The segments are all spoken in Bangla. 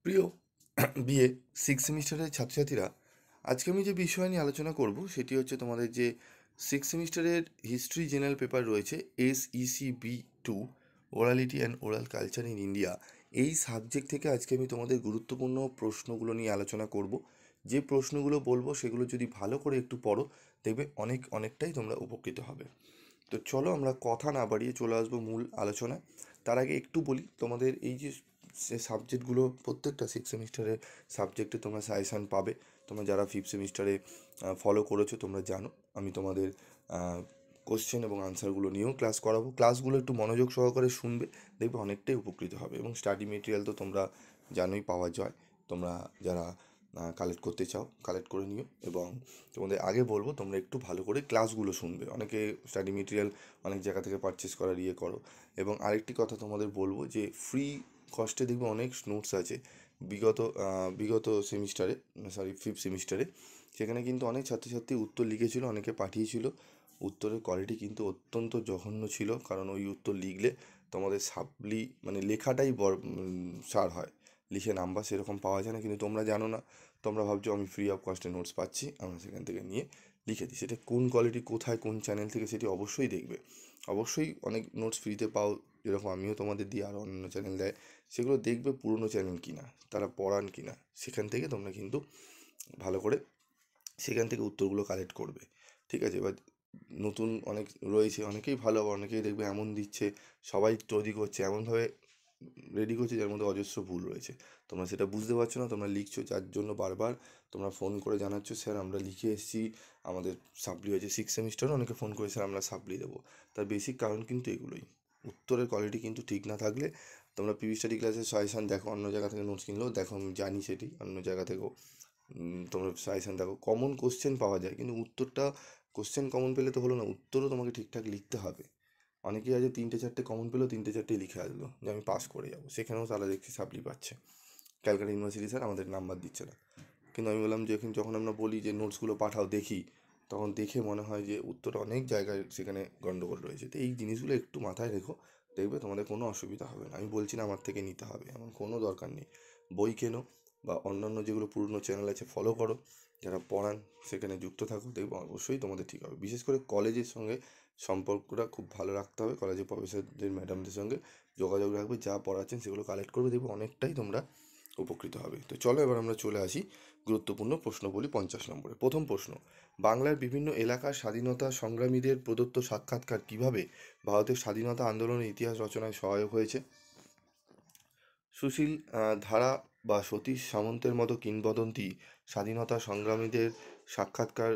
প্রিয় বিএ সিক্স সেমিস্টারের ছাত্রছাত্রীরা, আজকে আমি যে বিষয় নিয়ে আলোচনা করব সেটি হচ্ছে তোমাদের যে সিক্স সেমিস্টারের হিস্ট্রি জেনারেল পেপার রয়েছে, SEC B2, orality and oral culture in India. এই সাবজেক্ট থেকে আজকে আমি তোমাদের গুরুত্বপূর্ণ প্রশ্নগুলো নিয়ে আলোচনা করব। যে প্রশ্নগুলো বলবো সেগুলো যদি ভালো করে একটু পড়ো, দেখবে অনেকটাই তোমরা উপকৃত হবে। তো চলো আমরা কথা না বাড়িয়ে চলে আসবো মূল আলোচনায়। তার আগে একটু বলি, তোমাদের এই যে সাবজেক্টগুলো, প্রত্যেকটা সিক্স সেমিস্টারের সাবজেক্টে তোমরা সাজেশান পাবে। তোমরা যারা ফিফথ সেমিস্টারে ফলো করেছো তোমরা জানো আমি তোমাদের কোশ্চেন এবং আনসারগুলো নিয়েও ক্লাস করাবো। ক্লাসগুলো একটু মনোযোগ সহকারে শুনবে, দেখবে অনেকটাই উপকৃত হবে। এবং স্টাডি মেটেরিয়াল তো তোমরা জানোই পাওয়া যায়। তোমরা যারা কালেক্ট করতে চাও কালেক্ট করে নিও। এবং তোমাদের আগে বলবো তোমরা একটু ভালো করে ক্লাসগুলো শুনবে। অনেকে স্টাডি মেটেরিয়াল অনেক জায়গা থেকে পারচেস করার করো। এবং আরেকটি কথা তোমাদের বলবো যে ফ্রি কস্টে দেখবে অনেক নোটস আছে বিগত সেমিস্টারে, ফিফথ সেমিস্টারে। সেখানে কিন্তু অনেক ছাত্রছাত্রী উত্তর লিখেছিল, অনেকে পাঠিয়েছিল। উত্তরের কোয়ালিটি কিন্তু অত্যন্ত জঘন্য ছিল, কারণ ওই উত্তর লিখলে তোমাদের সাপ্লি মানে লেখাটাই সার হয়, লিখে নাম্বার সেরকম পাওয়া যায় না। কিন্তু তোমরা জানো না, তোমরা ভাবছো আমি ফ্রি অফ কস্টে নোটস পাচ্ছি, আমরা সেখান থেকে নিয়ে লিখে দিই। সেটা কোন কোয়ালিটি, কোথায়, কোন চ্যানেল থেকে, সেটি অবশ্যই দেখবে। অবশ্যই অনেক নোটস ফ্রিতে পাও, যেরকম আমিও তোমাদের দিই, আরও অন্যান্য চ্যানেল দেয়। সেগুলো দেখবে পুরনো চ্যানেল কিনা, তারা পড়ান কিনা, সেখান থেকে তোমরা কিন্তু ভালো করে সেখান থেকে উত্তরগুলো কালেক্ট করবে। ঠিক আছে? এবার নতুন অনেক রয়েছে, অনেকেই ভালো, আবার অনেকেই দেখবে এমন দিচ্ছে, সবাই তৈরি করছে এমনভাবে রেডি করছে যার মধ্যে অজস্র ভুল রয়েছে। তোমরা সেটা বুঝতে পারছো না, তোমরা লিখছো, যার জন্য বারবার তোমরা ফোন করে জানাচ্ছ স্যার আমরা লিখে এসেছি, আমাদের সাপ্লি হয়েছে সিক্স সেমিস্টারও। অনেকে ফোন করে স্যার আমরা সাপ্লি দেবো। তার বেসিক কারণ কিন্তু এগুলোই। উত্তরের কোয়ালিটি কিন্তু ঠিক না থাকলে, তোমরা পিভি স্টাডি ক্লাসের সাজেশান দেখো, অন্য জায়গা থেকে নোটস কিনলেও দেখো, আমি জানি সেটি অন্য জায়গা থেকেও তোমরা সাজেশান দেখো, কমন কোশ্চেন পাওয়া যায়, কিন্তু উত্তরটা, কোশ্চেন কমন পেলে তো হলো না, উত্তরও তোমাকে ঠিকঠাক লিখতে হবে। অনেকেই আছে তিনটে চারটে কমন পেলেও তিনটে চারটেই লিখে আসলো যে আমি পাস করে যাবো, সেখানেও তারা দেখছি সাপ্লি পাচ্ছে। ক্যালকাটা ইউনিভার্সিটি স্যার আমাদের নাম্বার দিচ্ছে না। কিন্তু আমি বললাম যে যখন আমরা বলি যে নোটসগুলো পাঠাও দেখি, তখন দেখে মনে হয় যে উত্তর অনেক জায়গায় সেখানে গণ্ডগোল রয়েছে। তো এই জিনিসগুলো একটু মাথায় রেখো, দেখবে তোমাদের কোনো অসুবিধা হবে না। আমি বলছি না আমার থেকে নিতে হবে, এমন কোনো দরকার নেই। বই কেনো, বা অন্যান্য যেগুলো পুরনো চ্যানেল আছে ফলো করো, যারা পড়ান সেখানে যুক্ত থাকো, দেখবো অবশ্যই তোমাদের ঠিক হবে। বিশেষ করে কলেজের সঙ্গে সম্পর্কটা খুব ভালো রাখতে হবে, কলেজের প্রফেসরদের, ম্যাডামদের সঙ্গে যোগাযোগ রাখবে, যা পড়াচ্ছেন সেগুলো কালেক্ট করবে, দেখবে অনেকটাই তোমরা উপকৃত হবে। তো চলো এবার আমরা চলে আসি গুরুত্বপূর্ণ প্রশ্ন বলি। 50 নম্বরে প্রথম প্রশ্ন: বাংলার বিভিন্ন এলাকার স্বাধীনতা সংগ্রামীদের প্রদত্ত সাক্ষাৎকার কিভাবে ভারতের স্বাধীনতা আন্দোলনের ইতিহাস রচনায় সহায়ক হয়েছে? সুশীল ধারা বা সতীশ সামন্তের মতো কিংবদন্তি স্বাধীনতা সংগ্রামীদের সাক্ষাৎকার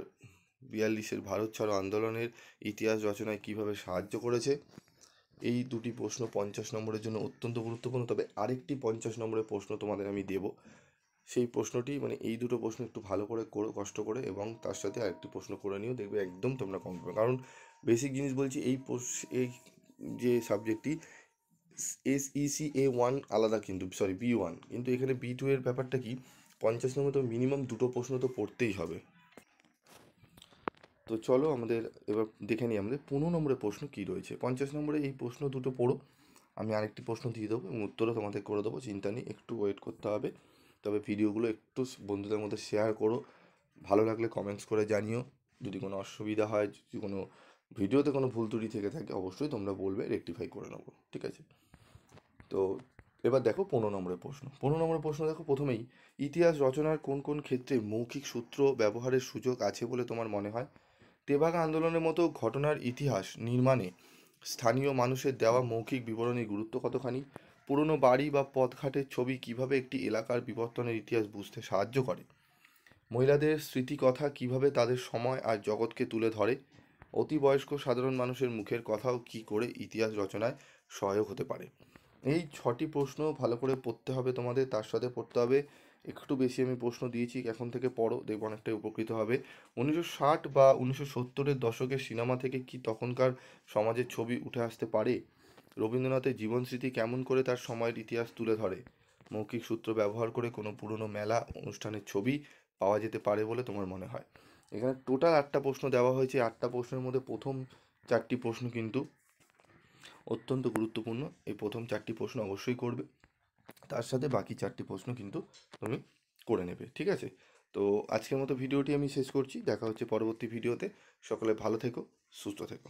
42-এর ভারত ছাড়ো আন্দোলনের ইতিহাস রচনায় কিভাবে সাহায্য করেছে? এই দুটি প্রশ্ন 50 নম্বরের জন্য অত্যন্ত গুরুত্বপূর্ণ। তবে আরেকটি 50 নম্বরের প্রশ্ন তোমাদের আমি দেব, সেই প্রশ্নটি মানে এই দুটো প্রশ্ন একটু ভালো করে করো, কষ্ট করে, এবং তার সাথে আরেকটি প্রশ্ন করে নিও, দেখবে একদম তোমরা কম পাবে। কারণ বেসিক জিনিস বলছি, এই যে সাবজেক্টটি, SEC A1 আলাদা, কিন্তু সরি B1, কিন্তু এখানে B2 এর ব্যাপারটা কি, 50 নম্বর তো মিনিমাম দুটো প্রশ্ন তো পড়তেই হবে। তো চলো আমাদের এবার দেখে নিই আমাদের 15 নম্বরের প্রশ্ন কী রয়েছে। 50 নম্বরে এই প্রশ্ন দুটো পড়ো, আমি আরেকটি প্রশ্ন দিয়ে দেবো এবং উত্তরও তোমাদের করে দেবো, চিন্তা নেই, একটু ওয়েট করতে হবে। তবে ভিডিওগুলো একটু বন্ধুদের মধ্যে শেয়ার করো, ভালো লাগলে কমেন্টস করে জানিও। যদি কোনো অসুবিধা হয়, যদি কোনো ভিডিওতে কোনো ভুল ত্রুটি থেকে থাকে, অবশ্যই তোমরা বলবে, রেকটিফাই করে নেবো, ঠিক আছে? তো এবার দেখো 15 নম্বরের প্রশ্ন। 15 নম্বরের প্রশ্ন দেখো প্রথমেই: ইতিহাস রচনার কোন কোন ক্ষেত্রে মৌখিক সূত্র ব্যবহারের সুযোগ আছে বলে তোমার মনে হয়? তেভাগা আন্দোলনের মতো ঘটনার ইতিহাস নির্মাণে স্থানীয় মানুষের দেওয়া মৌখিক বিবরণীর গুরুত্ব কতখানি? পুরনো বাড়ি বা পথঘাটের ছবি কিভাবে একটি এলাকার বিবর্তনের ইতিহাস বুঝতে সাহায্য করে? মহিলাদের স্মৃতিকথা কিভাবে তাদের সময় আর জগৎকে তুলে ধরে? অতি বয়স্ক সাধারণ মানুষের মুখের কথাও কি করে ইতিহাস রচনায় সহায়ক হতে পারে? এই 6টি প্রশ্ন ভালো করে পড়তে হবে তোমাদের, তার সাথে পড়তে হবে, একটু বেশি আমি প্রশ্ন দিয়েছি, এখন থেকে পড়ো, দেখবো অনেকটাই উপকৃত হবে। 1960 বা 1970-এর দশকের সিনেমা থেকে কি তখনকার সমাজের ছবি উঠে আসতে পারে? রবীন্দ্রনাথের জীবনস্মৃতি কেমন করে তার সময়ের ইতিহাস তুলে ধরে? মৌখিক সূত্র ব্যবহার করে কোনো পুরনো মেলা অনুষ্ঠানের ছবি পাওয়া যেতে পারে বলে তোমার মনে হয়? এখানে টোটাল 8টা প্রশ্ন দেওয়া হয়েছে। 8টা প্রশ্নের মধ্যে প্রথম 4টি প্রশ্ন কিন্তু অত্যন্ত গুরুত্বপূর্ণ। এই প্রথম 4টি প্রশ্ন অবশ্যই করবে। তার সাথে বাকি 4টি প্রশ্ন কিন্তু তুমি করে নেবে, ঠিক আছে? তো আজকের মতো ভিডিওটি আমি শেষ করছি, দেখা হচ্ছে পরবর্তী ভিডিওতে। সকলে ভালো থেকো, সুস্থ থেকো।